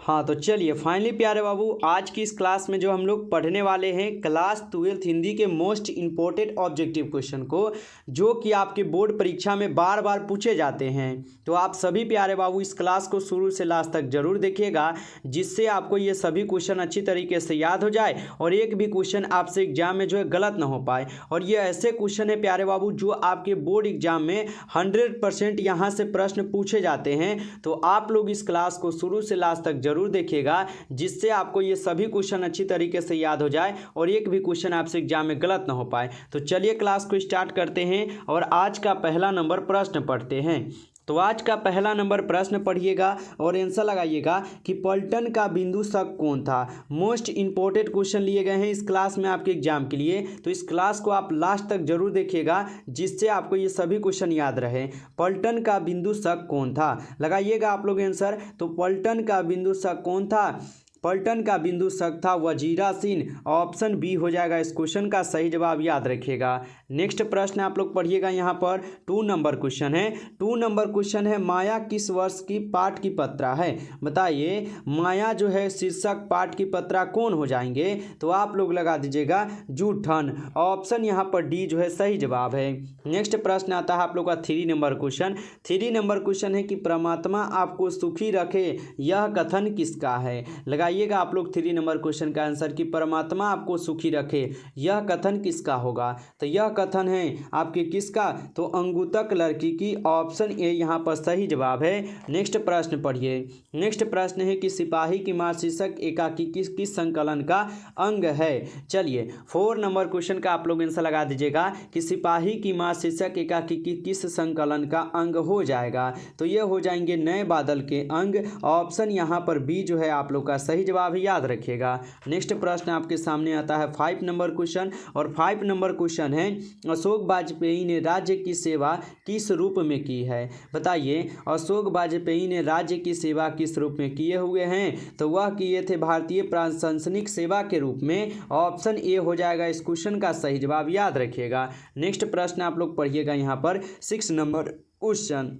हाँ तो चलिए फाइनली प्यारे बाबू आज की इस क्लास में जो हम लोग पढ़ने वाले हैं क्लास 12th हिंदी के मोस्ट इम्पोर्टेंट ऑब्जेक्टिव क्वेश्चन को, जो कि आपके बोर्ड परीक्षा में बार बार पूछे जाते हैं। तो आप सभी प्यारे बाबू इस क्लास को शुरू से लास्ट तक जरूर देखिएगा, जिससे आपको ये सभी क्वेश्चन अच्छी तरीके से याद हो जाए और एक भी क्वेश्चन आपसे एग्जाम में जो है गलत ना हो पाए। और ये ऐसे क्वेश्चन है प्यारे बाबू जो आपके बोर्ड एग्जाम में 100% यहाँ से प्रश्न पूछे जाते हैं। तो आप लोग इस क्लास को शुरू से लास्ट तक जरूर देखिएगा, जिससे आपको ये सभी क्वेश्चन अच्छी तरीके से याद हो जाए और एक भी क्वेश्चन आपसे एग्जाम में गलत ना हो पाए। तो चलिए क्लास को स्टार्ट करते हैं और आज का पहला नंबर प्रश्न पढ़ते हैं। तो आज का पहला नंबर प्रश्न पढ़िएगा और आंसर लगाइएगा कि पलटन का बिंदु शक कौन था। मोस्ट इंपॉर्टेंट क्वेश्चन लिए गए हैं इस क्लास में आपके एग्जाम के लिए, तो इस क्लास को आप लास्ट तक जरूर देखिएगा, जिससे आपको ये सभी क्वेश्चन याद रहे। पलटन का बिंदु शक कौन था, लगाइएगा आप लोग आंसर। तो पलटन का बिंदु शक कौन था? पलटन का बिंदु शक था वजीरा सिंह। ऑप्शन बी हो जाएगा इस क्वेश्चन का सही जवाब, याद रखिएगा। नेक्स्ट प्रश्न आप लोग पढ़िएगा, यहाँ पर 2 नंबर क्वेश्चन है। 2 नंबर क्वेश्चन है माया किस वर्ष की पाठ की पत्रा है? बताइए माया जो है शीर्षक पाठ की पत्रा कौन हो जाएंगे? तो आप लोग लगा दीजिएगा जूठन। ऑप्शन यहाँ पर डी जो है सही जवाब है। नेक्स्ट प्रश्न आता है आप लोग का 3 नंबर क्वेश्चन। 3 नंबर क्वेश्चन है कि परमात्मा आपको सुखी रखे, यह कथन किसका है? लगाइएगा आप लोग 3 नंबर क्वेश्चन का आंसर कि परमात्मा आपको सुखी रखे, यह कथन किसका होगा? तो यह कथन है आपके किसका? तो अंगुतक लड़की की। ऑप्शन ए यहाँ पर सही जवाब है। नेक्स्ट प्रश्न पढ़िए। नेक्स्ट प्रश्न है कि सिपाही की मां शीर्षक एकाकी किस संकलन का अंग है? चलिए 4 नंबर क्वेश्चन का आप लोग आंसर लगा दीजिएगा कि सिपाही की मां शीर्षक एकाकी किस संकलन का अंग हो जाएगा? तो ये हो जाएंगे नए बादल के अंग। ऑप्शन यहाँ पर बी जो है आप लोग का सही जवाब है, याद रखिएगा। नेक्स्ट प्रश्न आपके सामने आता है 5 नंबर क्वेश्चन और 5 नंबर क्वेश्चन है अशोक वाजपेयी ने राज्य की सेवा किस रूप में की है? बताइए अशोक वाजपेयी ने राज्य की सेवा किस रूप में किए हुए हैं? तो वह किए थे भारतीय प्रशासनिक सेवा के रूप में। ऑप्शन ए हो जाएगा इस क्वेश्चन का सही जवाब, याद रखिएगा। नेक्स्ट प्रश्न आप लोग पढ़िएगा यहाँ पर 6 नंबर क्वेश्चन।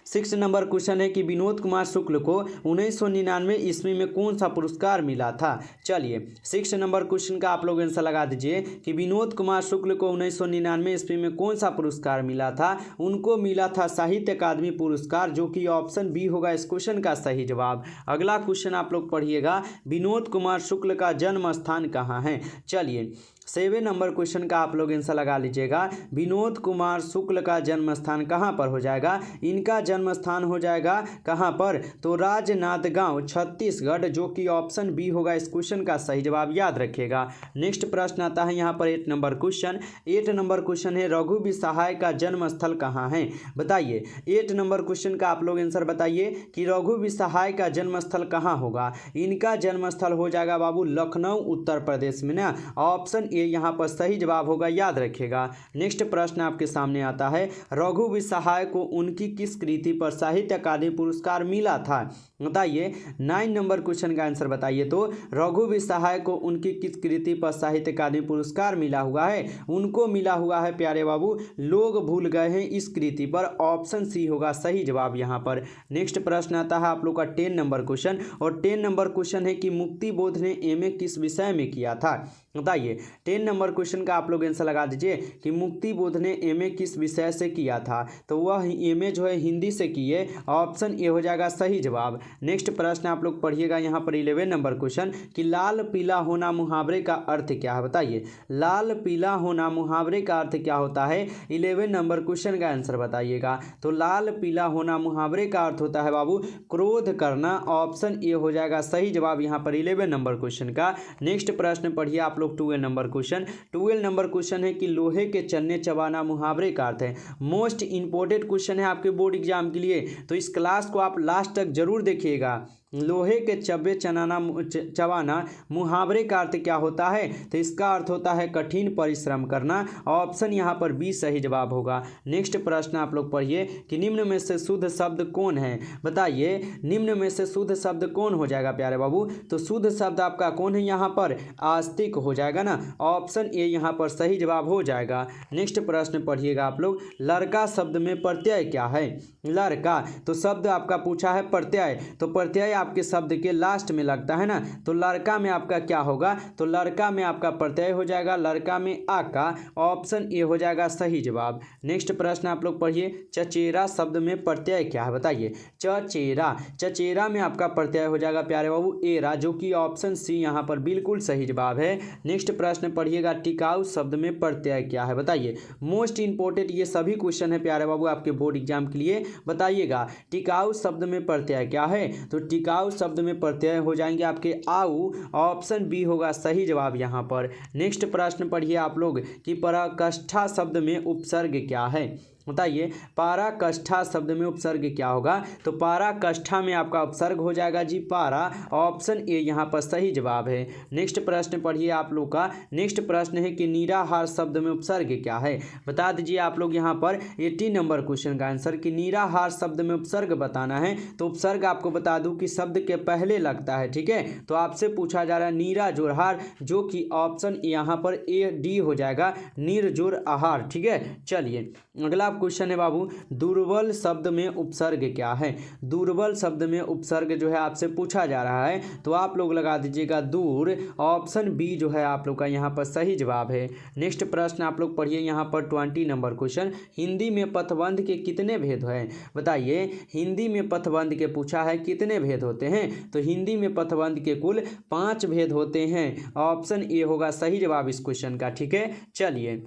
6 नंबर क्वेश्चन है कि विनोद कुमार शुक्ल को 1999 ईस्वी में कौन सा पुरस्कार मिला था? चलिए 6 नंबर क्वेश्चन का आप लोग आंसर लगा दीजिए कि विनोद कुमार शुक्ल को 1999 ईस्वी में कौन सा पुरस्कार मिला था? उनको मिला था साहित्य अकादमी पुरस्कार, जो कि ऑप्शन बी होगा इस क्वेश्चन का सही जवाब। अगला क्वेश्चन आप लोग पढ़िएगा, विनोद कुमार शुक्ल का जन्म स्थान कहाँ है? चलिए 7 नंबर क्वेश्चन का आप लोग आंसर लगा लीजिएगा, विनोद कुमार शुक्ल का जन्म स्थान कहाँ पर हो जाएगा? इनका जन्म स्थान हो जाएगा कहाँ पर? तो राजनांदगांव छत्तीसगढ़, जो कि ऑप्शन बी होगा इस क्वेश्चन का सही जवाब, याद रखिएगा। नेक्स्ट प्रश्न आता है यहाँ पर 8 नंबर क्वेश्चन। 8 नंबर क्वेश्चन है रघु विसहाय का जन्म स्थल कहाँ है? बताइए 8 नंबर क्वेश्चन का आप लोग आंसर बताइए कि रघु विसहाय का जन्म स्थल कहाँ होगा? इनका जन्म स्थल हो जाएगा बाबू लखनऊ उत्तर प्रदेश में ना। ऑप्शन ए यहाँ पर सही जवाब होगा, याद रखिएगा। नेक्स्ट प्रश्न आपके सामने आता है रघु विसहाय को उनकी किस कृति पर साहित्य अकादमी पुरस्कार मिला था? बताइए 9 नंबर क्वेश्चन का आंसर बताइए। तो रघु विसहाय को उनकी किस कृति पर साहित्य अकादमी पुरस्कार मिला हुआ है? उनको मिला हुआ है प्यारे बाबू लोग भूल गए हैं इस कृति पर। ऑप्शन सी होगा सही जवाब यहाँ पर। नेक्स्ट प्रश्न आता है आप लोग का 10 नंबर क्वेश्चन और 10 नंबर क्वेश्चन है कि मुक्ति बोध ने एमए किस विषय में किया था? बताइए 10 नंबर क्वेश्चन का आप लोग आंसर लगा दीजिए कि मुक्ति बोध ने एमए किस विषय से किया था? तो वह एमए जो है हिंदी से किए। ऑप्शन ए हो जाएगा सही जवाब। नेक्स्ट प्रश्न आप लोग पढ़िएगा यहाँ पर 11 नंबर क्वेश्चन कि लाल पीला होना मुहावरे का अर्थ क्या है? बताइए लाल पीला होना मुहावरे का अर्थ क्या होता है? 11 नंबर क्वेश्चन का आंसर बताइएगा। तो लाल पीला होना मुहावरे का अर्थ होता है बाबू क्रोध करना। ऑप्शन ए हो जाएगा सही जवाब यहाँ पर 11 नंबर क्वेश्चन का। नेक्स्ट प्रश्न पढ़िए आप लोग 12 नंबर क्वेश्चन। 12 नंबर क्वेश्चन है कि लोहे के चलने चबाना मुहावरे का अर्थ है। मोस्ट इंपोर्टेंट क्वेश्चन है आपके बोर्ड एग्जाम के लिए, तो इस क्लास को आप लास्ट तक जरूर देखिएगा। लोहे के चब्बे चबाना मुहावरे का अर्थ क्या होता है? तो इसका अर्थ होता है कठिन परिश्रम करना। ऑप्शन यहाँ पर बी सही जवाब होगा। नेक्स्ट प्रश्न आप लोग पढ़िए कि निम्न में से शुद्ध शब्द कौन है? बताइए निम्न में से शुद्ध शब्द कौन हो जाएगा प्यारे बाबू? तो शुद्ध शब्द आपका कौन है यहाँ पर? आस्तिक हो जाएगा ना। ऑप्शन ए यहाँ पर सही जवाब हो जाएगा। नेक्स्ट प्रश्न पढ़िएगा आप लोग, लड़का शब्द में प्रत्यय क्या है? लड़का तो शब्द आपका पूछा है प्रत्यय, तो प्रत्यय आपके शब्द के लास्ट में लगता है ना, तो लड़का में आपका क्या होगा, तो लड़का में आपका प्रत्यय हो जाएगा, लड़का में आ का ऑप्शन ए हो जाएगा सही जवाब। नेक्स्ट प्रश्न आप लोग पढ़िए, चचेरा शब्द में प्रत्यय क्या है बताइए। चचेरा, चचेरा में आपका प्रत्यय हो जाएगा प्यारे बाबू एरा, जो कि ऑप्शन सी यहाँ पर बिल्कुल सही जवाब है। नेक्स्ट प्रश्न पढ़िएगा, टिकाऊ शब्द में प्रत्यय क्या है बताइए। मोस्ट इंपोर्टेंट ये सभी क्वेश्चन है प्यारे बाबू आपके बोर्ड एग्जाम के लिए, बताइएगा टिकाऊ शब्द में प्रत्यय क्या है। तो टिकाऊ शब्द में प्रत्यय हो जाएंगे आपके आऊ, ऑप्शन बी होगा सही जवाब यहाँ पर। नेक्स्ट प्रश्न पढ़िए आप लोग कि पराकाष्ठा शब्द में उपसर्ग क्या है बताइए। पाराकाष्ठा शब्द में उपसर्ग क्या होगा, तो पाराकाष्ठा में आपका उपसर्ग हो जाएगा जी पारा, ऑप्शन ए यहाँ पर सही जवाब है। नेक्स्ट प्रश्न पढ़िए आप लोग का, नेक्स्ट प्रश्न है कि निराहार शब्द में उपसर्ग क्या है, बता दीजिए आप लोग यहाँ पर 80 नंबर क्वेश्चन का आंसर कि निराहार शब्द में उपसर्ग बताना है। तो उपसर्ग आपको बता दूं कि शब्द के पहले लगता है, ठीक है। तो आपसे पूछा जा रहा है नीरा जोरहार, जो कि ऑप्शन यहाँ पर ए डी हो जाएगा, निर्जोर आहार, ठीक है। चलिए अगला क्वेश्चन है बाबू, दुर्बल शब्द में उपसर्ग क्या है। दुर्बल शब्द में उपसर्ग जो है आपसे पूछा जा रहा है, तो आप लोग लगा दीजिएगा दूर, ऑप्शन बी जो है आप लोग का यहाँ पर सही जवाब है। नेक्स्ट प्रश्न आप लोग पढ़िए यहाँ पर 20 नंबर क्वेश्चन, हिंदी में पथबंध के कितने भेद हैं बताइए। हिंदी में पथबंध के पूछा है कितने भेद होते हैं, तो हिंदी में पथबंध के कुल 5 भेद होते हैं, ऑप्शन ए होगा सही जवाब इस क्वेश्चन का, ठीक है। चलिए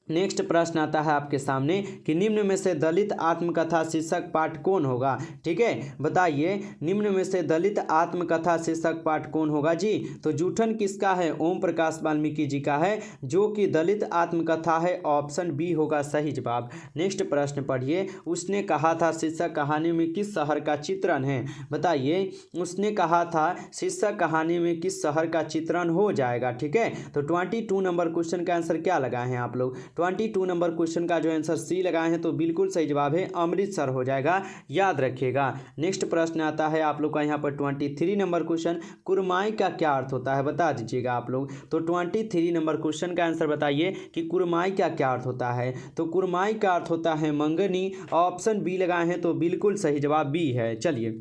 नेक्स्ट प्रश्न आता है आपके सामने कि निम्न में से दलित आत्मकथा शीर्षक पाठ कौन होगा, ठीक है। बताइए निम्न में से दलित आत्मकथा शीर्षक पाठ कौन होगा जी। तो जूठन किसका है, ओम प्रकाश वाल्मीकि जी का है, जो कि दलित आत्मकथा है, ऑप्शन बी होगा सही जवाब। नेक्स्ट प्रश्न पढ़िए, उसने कहा था शीर्षक कहानी में किस शहर का चित्रण है बताइए। उसने कहा था शीर्षक कहानी में किस शहर का चित्रण हो जाएगा, ठीक है। तो 22 नंबर क्वेश्चन का आंसर क्या लगाए हैं आप लोग, 22 नंबर क्वेश्चन का जो आंसर सी लगाए हैं, तो बिल्कुल सही जवाब है अमृतसर हो जाएगा, याद रखिएगा। नेक्स्ट प्रश्न आता है आप लोग का यहाँ पर 23 नंबर क्वेश्चन, कुरमाई का क्या अर्थ होता है बता दीजिएगा आप लोग। तो 23 नंबर क्वेश्चन का आंसर बताइए कि कुरमाई का क्या अर्थ होता है। तो कुरमाई का अर्थ होता है मंगनी, ऑप्शन बी लगाए हैं, तो बिल्कुल सही जवाब बी है। चलिए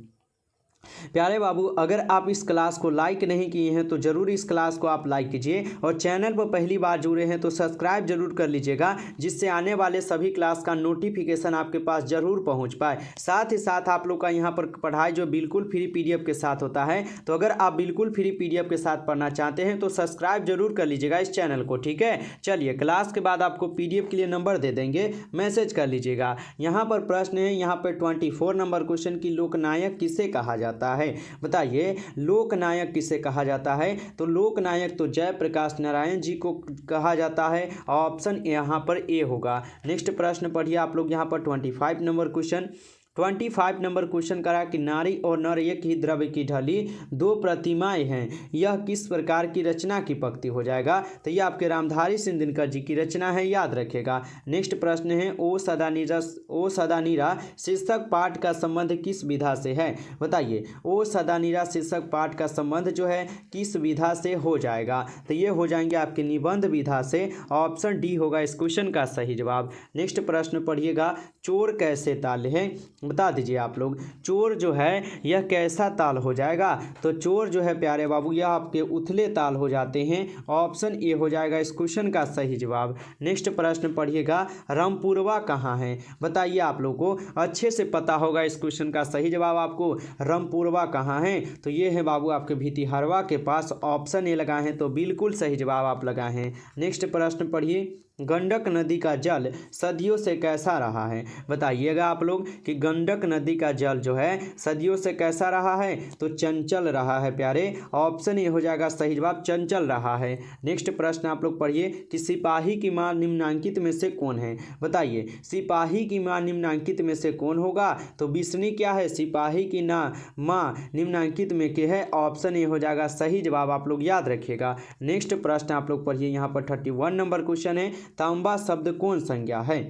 प्यारे बाबू, अगर आप इस क्लास को लाइक नहीं किए हैं तो ज़रूर इस क्लास को आप लाइक कीजिए, और चैनल पर पहली बार जुड़े हैं तो सब्सक्राइब जरूर कर लीजिएगा, जिससे आने वाले सभी क्लास का नोटिफिकेशन आपके पास जरूर पहुंच पाए। साथ ही साथ आप लोग का यहाँ पर पढ़ाई जो बिल्कुल फ्री पीडीएफ के साथ होता है, तो अगर आप बिल्कुल फ्री पीडीएफ के साथ पढ़ना चाहते हैं तो सब्सक्राइब जरूर कर लीजिएगा इस चैनल को, ठीक है। चलिए क्लास के बाद आपको पीडीएफ के लिए नंबर दे देंगे, मैसेज कर लीजिएगा। यहाँ पर प्रश्न है यहाँ पर 24 नंबर क्वेश्चन की लोकनायक किसे कहा जाता है बताइए। लोकनायक किसे कहा जाता है, तो लोकनायक तो जयप्रकाश नारायण जी को कहा जाता है, ऑप्शन यहाँ पर ए होगा। नेक्स्ट प्रश्न पढ़िए आप लोग यहाँ पर 25 नंबर क्वेश्चन, 25 नंबर क्वेश्चन करा कि नारी और नर एक ही द्रव्य की ढली दो प्रतिमाएं हैं, यह किस प्रकार की रचना की पंक्ति हो जाएगा। तो यह आपके रामधारी सिंह दिनकर जी की रचना है, याद रखेगा। नेक्स्ट प्रश्न है ओ सदा नीरा शीर्षक पाठ का संबंध किस विधा से है बताइए। ओ सदा नीरा शीर्षक पाठ का संबंध जो है किस विधा से हो जाएगा, तो ये हो जाएंगे आपके निबंध विधा से, ऑप्शन डी होगा इस क्वेश्चन का सही जवाब। नेक्स्ट प्रश्न पढ़िएगा, चोर कैसे ताल है बता दीजिए आप लोग। चोर जो है यह कैसा ताल हो जाएगा, तो चोर जो है प्यारे बाबू यह आपके उथले ताल हो जाते हैं, ऑप्शन ए हो जाएगा इस क्वेश्चन का सही जवाब। नेक्स्ट प्रश्न पढ़िएगा, रामपुरवा कहाँ है बताइए। आप लोग को अच्छे से पता होगा इस क्वेश्चन का सही जवाब आपको, रामपुरवा कहाँ है, तो ये है बाबू आपके भितिहरवा के पास, ऑप्शन ए लगाए हैं, तो बिल्कुल सही जवाब आप लगाए हैं। नेक्स्ट प्रश्न पढ़िए, गंडक नदी का जल सदियों से कैसा रहा है बताइएगा आप लोग कि गंडक नदी का जल जो है सदियों से कैसा रहा है, तो चंचल रहा है प्यारे, ऑप्शन ये हो जाएगा सही जवाब, चंचल रहा है। नेक्स्ट प्रश्न आप लोग पढ़िए कि सिपाही की मां निम्नांकित में से कौन है बताइए। सिपाही की मां निम्नांकित में से कौन होगा, तो बिस्नी क्या है, सिपाही की मां निम्नांकित में के है, ऑप्शन ये हो जाएगा सही जवाब, आप लोग याद रखिएगा। नेक्स्ट प्रश्न आप लोग पढ़िए यहाँ पर 31 नंबर क्वेश्चन है, तांबा शब्द कौन संज्ञा है।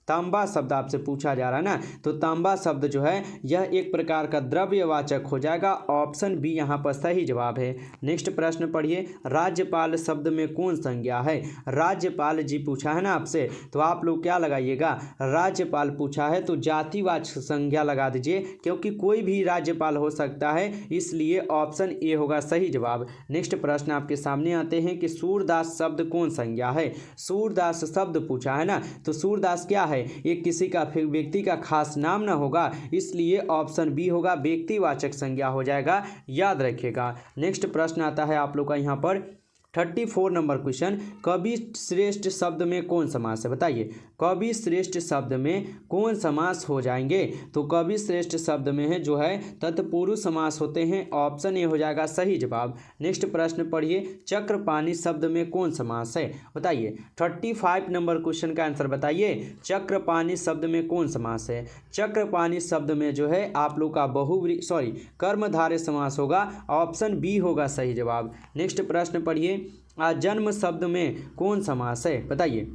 तांबा शब्द आपसे पूछा जा रहा है ना, तो तांबा शब्द जो है यह एक प्रकार का द्रव्यवाचक हो जाएगा। ऑप्शन बी यहाँ पर सही जवाब है। नेक्स्ट प्रश्न पढ़िए, राज्यपाल शब्द में कौन संज्ञा है? राज्यपाल जी पूछा है ना आपसे, तो आप लोग क्या लगाइएगा, राज्यपाल पूछा है तो जातिवाचक संज्ञा लगा दीजिए, क्योंकि कोई भी राज्यपाल हो सकता है, इसलिए ऑप्शन ए होगा सही जवाब। नेक्स्ट प्रश्न आपके सामने आते हैं कि सूरदास शब्द कौन संज्ञा है? सूरदास शब्द पूछा है ना, तो सूरदास क्या है, ये किसी का फिर व्यक्ति का खास नाम ना होगा, इसलिए ऑप्शन बी होगा व्यक्तिवाचक संज्ञा हो जाएगा, याद रखिएगा। नेक्स्ट प्रश्न आता है आप लोग का यहाँ पर 34 नंबर क्वेश्चन, कवि श्रेष्ठ शब्द में कौन समास है? बताइए, कवि श्रेष्ठ शब्द में कौन समास हो जाएंगे? तो कवि श्रेष्ठ शब्द में है जो है तत्पुरुष समास होते हैं, ऑप्शन ए हो जाएगा सही जवाब। नेक्स्ट प्रश्न पढ़िए, चक्रपाणी शब्द में कौन समास है? बताइए, 35 नंबर क्वेश्चन का आंसर बताइए, चक्रपाणी शब्द में कौन समास है? चक्रपाणी शब्द में जो है आप लोग का कर्मधारय समास होगा, ऑप्शन बी होगा सही जवाब। नेक्स्ट प्रश्न पढ़िए, आजन्म शब्द में कौन समास है? बताइए,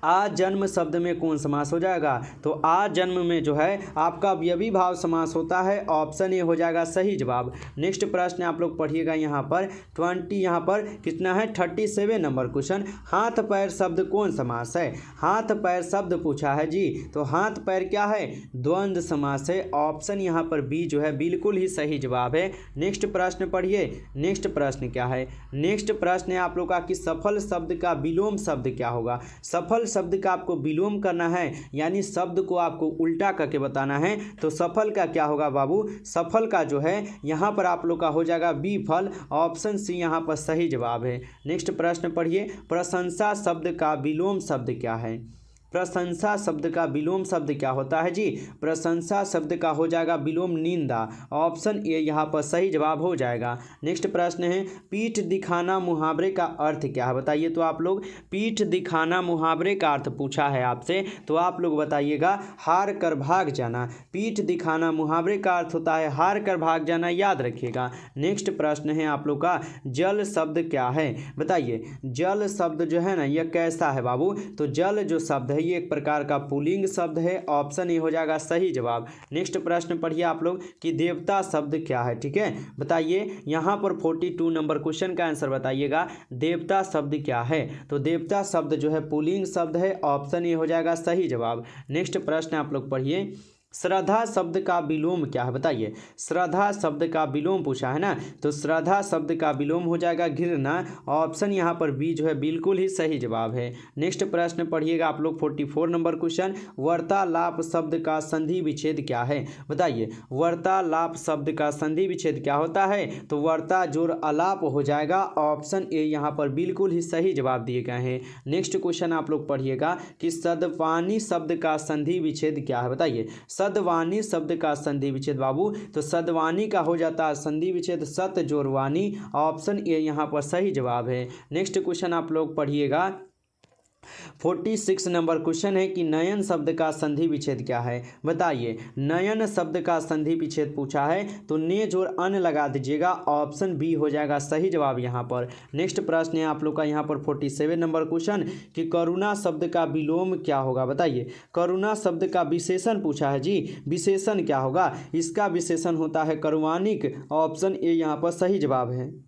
आजन्म शब्द में कौन समास हो जाएगा? तो आजन्म में जो है आपका अवयवी भाव समास होता है, ऑप्शन ए हो जाएगा सही जवाब। नेक्स्ट प्रश्न आप लोग पढ़िएगा यहाँ पर 37 नंबर क्वेश्चन, हाथ पैर शब्द कौन समास है? हाथ पैर शब्द पूछा है जी, तो हाथ पैर क्या है, द्वंद्व समास है, ऑप्शन यहाँ पर बी जो है बिल्कुल ही सही जवाब है। नेक्स्ट प्रश्न पढ़िए, नेक्स्ट प्रश्न क्या है? नेक्स्ट प्रश्न है आप लोग का कि सफल शब्द का विलोम शब्द क्या होगा? सफल शब्द का आपको विलोम करना है, यानी शब्द को आपको उल्टा करके बताना है, तो सफल का क्या होगा बाबू? सफल का जो है यहाँ पर आप लोग का हो जाएगा विफल, ऑप्शन सी यहाँ पर सही जवाब है। नेक्स्ट प्रश्न पढ़िए, प्रशंसा शब्द का विलोम शब्द क्या है? प्रशंसा शब्द का विलोम शब्द क्या होता है जी? प्रशंसा शब्द का हो जाएगा विलोम निंदा, ऑप्शन ए यहाँ पर सही जवाब हो जाएगा। नेक्स्ट प्रश्न है, पीठ दिखाना मुहावरे का अर्थ क्या है? बताइए तो आप लोग, पीठ दिखाना मुहावरे का अर्थ पूछा है आपसे, तो आप लोग बताइएगा हार कर भाग जाना। पीठ दिखाना मुहावरे का अर्थ होता है हार कर भाग जाना, याद रखिएगा। नेक्स्ट प्रश्न है आप लोग का, जल शब्द क्या है? बताइए, जल शब्द जो है ना यह कैसा है बाबू? तो जल जो शब्द है ये एक प्रकार का पुल्लिंग शब्द है, ऑप्शन ए हो जाएगा सही जवाब। नेक्स्ट प्रश्न पढ़िए आप लोग कि देवता शब्द क्या है? ठीक है, बताइए यहाँ पर 42 नंबर क्वेश्चन का आंसर बताइएगा, देवता शब्द क्या है? तो देवता शब्द जो है पुल्लिंग शब्द है, ऑप्शन ए हो जाएगा सही जवाब। नेक्स्ट प्रश्न आप लोग पढ़िए, श्रद्धा शब्द का विलोम क्या है? बताइए, श्रद्धा शब्द का विलोम पूछा है ना, तो श्रद्धा शब्द का विलोम हो जाएगा घृणा, ऑप्शन यहाँ पर बी जो है बिल्कुल ही सही जवाब है। नेक्स्ट प्रश्न पढ़िएगा आप लोग 44 नंबर क्वेश्चन, वार्तालाप शब्द का संधि विच्छेद क्या है? बताइए, वार्तालाप शब्द का संधि विच्छेद क्या होता है? तो वार्ता जोड़ अलाप हो जाएगा, ऑप्शन ए यहाँ पर बिल्कुल ही सही जवाब दिए गए हैं। नेक्स्ट क्वेश्चन आप लोग पढ़िएगा कि सद्वानी शब्द का संधि विच्छेद क्या है? बताइए, सद्वानी शब्द का संधि विच्छेद बाबू, तो सद्वानी का हो जाता है संधि विच्छेद सत जोड़ वानी, ऑप्शन ए यहाँ पर सही जवाब है। नेक्स्ट क्वेश्चन आप लोग पढ़िएगा 46 नंबर क्वेश्चन है कि नयन शब्द का संधि विच्छेद क्या है? बताइए, नयन शब्द का संधि विच्छेद पूछा है, तो ने जोड़ अन लगा दीजिएगा, ऑप्शन बी हो जाएगा सही जवाब यहाँ पर। नेक्स्ट प्रश्न है आप लोग का यहाँ पर 47 नंबर क्वेश्चन कि करुणा शब्द का विलोम क्या होगा? बताइए, करुणा शब्द का विशेषण पूछा है जी, विशेषण क्या होगा? इसका विशेषण होता है करुणानिक, ऑप्शन ए यहाँ पर सही जवाब है।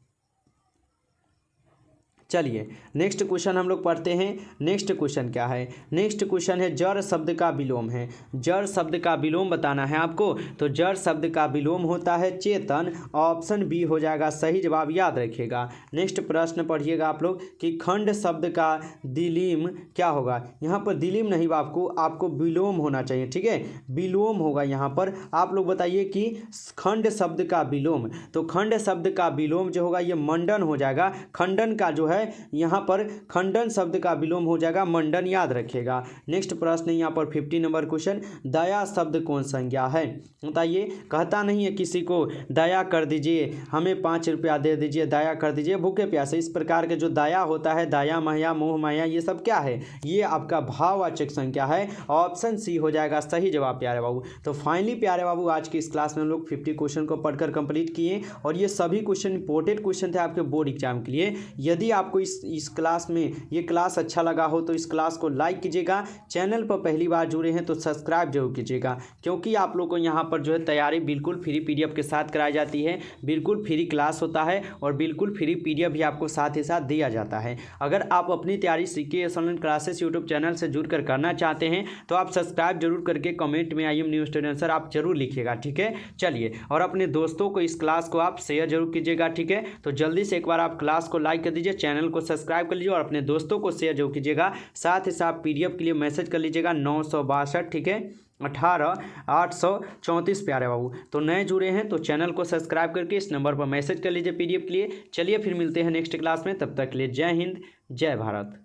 चलिए नेक्स्ट क्वेश्चन हम लोग पढ़ते हैं। नेक्स्ट क्वेश्चन क्या है? नेक्स्ट क्वेश्चन है जड़ शब्द का विलोम है। जड़ शब्द का विलोम बताना है आपको, तो जड़ शब्द का विलोम होता है चेतन, ऑप्शन बी हो जाएगा सही जवाब, याद रखिएगा। नेक्स्ट प्रश्न पढ़िएगा आप लोग कि खंड शब्द का दिलीम क्या होगा? यहाँ पर दिलीम नहीं आपको विलोम होना चाहिए, ठीक है, विलोम होगा यहाँ पर। आप लोग बताइए कि खंड शब्द का विलोम, तो खंड शब्द का विलोम जो होगा ये मंडन हो जाएगा। खंडन का जो है यहाँ पर खंडन शब्द का विलोम हो जाएगा मंडन, याद रखिएगा। नेक्स्ट प्रश्न यहाँ पर 50 नंबर क्वेश्चन, दया शब्द कौन संज्ञा है? बताइए, कहता नहीं है किसी को दया कर दीजिए, हमें 5 रुपया दे दीजिए, दया कर दीजिए भूखे प्यासे, इस प्रकार के जो दया होता है, दया माया मोह माया, ये सब क्या है? ये आपका भाववाचक संज्ञा है, ऑप्शन सी हो जाएगा सही जवाब प्यारे बाबू। तो फाइनली प्यारे बाबू आज की इस क्लास में हम लोग 50 क्वेश्चन को पढ़कर कंप्लीट किए, और ये सभी क्वेश्चन इंपॉर्टेंट क्वेश्चन थे आपके बोर्ड एग्जाम के लिए। यदि आप आपको इस क्लास में ये क्लास अच्छा लगा हो तो इस क्लास को लाइक कीजिएगा। चैनल पर पहली बार जुड़े हैं तो सब्सक्राइब जरूर कीजिएगा, क्योंकि आप लोग को यहाँ पर जो है तैयारी बिल्कुल फ्री PDF के साथ कराई जाती है, बिल्कुल फ्री क्लास होता है और बिल्कुल फ्री PDF भी आपको साथ ही साथ दिया जाता है। अगर आप अपनी तैयारी सीके ऑनलाइन क्लासेस यूट्यूब चैनल से जुड़कर करना चाहते हैं तो आप सब्सक्राइब जरूर करके कमेंट में IM न्यू स्टूडेंट सर आप जरूर लिखिएगा, ठीक है। चलिए, और अपने दोस्तों को इस क्लास को आप शेयर जरूर कीजिएगा, ठीक है। तो जल्दी से एक बार आप क्लास को लाइक कर दीजिए, चैनल को सब्सक्राइब कर लीजिए और अपने दोस्तों को शेयर जरूर कीजिएगा। साथ ही साथ PDF के लिए मैसेज कर लीजिएगा 962, ठीक है, 18 834 प्यारे बाबू। तो नए जुड़े हैं तो चैनल को सब्सक्राइब करके इस नंबर पर मैसेज कर लीजिए PDF के लिए। चलिए फिर मिलते हैं नेक्स्ट क्लास में, तब तक के लिए जय हिंद जय भारत।